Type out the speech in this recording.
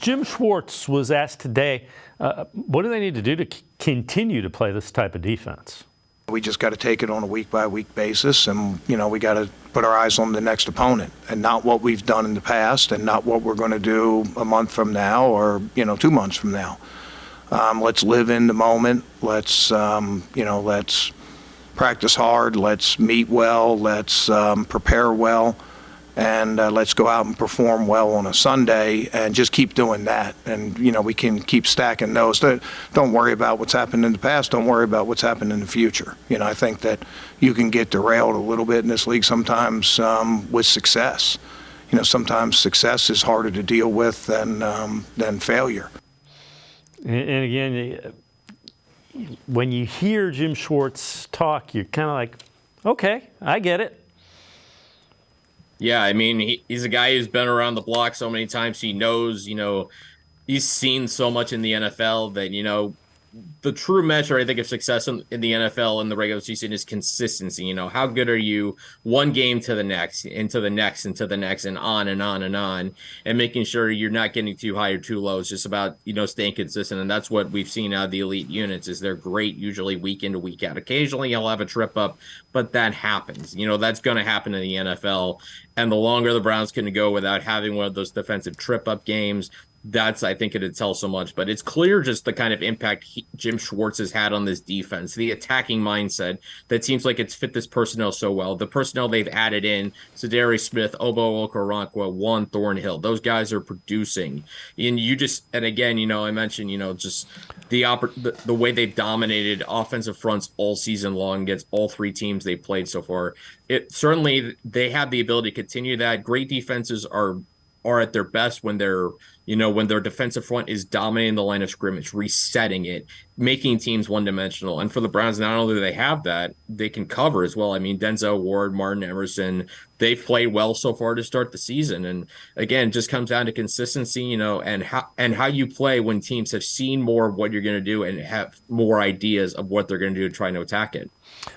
Jim Schwartz was asked today, what do they need to do to continue to play this type of defense? We just got to take it on a week-by-week basis, and, we got to put our eyes on the next opponent and not what we've done in the past and not what we're going to do a month from now or, 2 months from now. Let's live in the moment. Let's practice hard. Let's meet well. Let's prepare well. And let's go out and perform well on a Sunday and just keep doing that. And, we can keep stacking those. Don't worry about what's happened in the past. Don't worry about what's happened in the future. I think that you can get derailed a little bit in this league sometimes with success. Sometimes success is harder to deal with than failure. And again, when you hear Jim Schwartz talk, you're kind of like, okay, I get it. Yeah, I mean, he's a guy who's been around the block so many times. He knows, he's seen so much in the NFL that, the true measure, I think, of success in the NFL in the regular season is consistency. How good are you one game to the next, into the next, into the next, and on and on and on, and making sure you're not getting too high or too low. It's just about, staying consistent. And that's what we've seen out of the elite units is they're great usually week in to week out. Occasionally you'll have a trip up, but that happens. That's going to happen in the NFL. And the longer the Browns can go without having one of those defensive trip up games, that's, I think, it'd tell so much. But it's clear just the kind of impact Jim Schwartz has had on this defense, the attacking mindset that seems like it's fit this personnel so well. The personnel they've added in, Zadarius Smith, Obo Okoronkwo, Juan Thornhill, those guys are producing. And again, I mentioned, just the way they've dominated offensive fronts all season long against all three teams they've played so far. It certainly, they have the ability to continue that. Great defenses are at their best when when their defensive front is dominating the line of scrimmage, resetting it, making teams one-dimensional. And for the Browns, not only do they have that, they can cover as well. I mean, Denzel Ward, Martin Emerson, they've played well so far to start the season. And again, just comes down to consistency, and how you play when teams have seen more of what you're going to do and have more ideas of what they're going to do trying to attack it.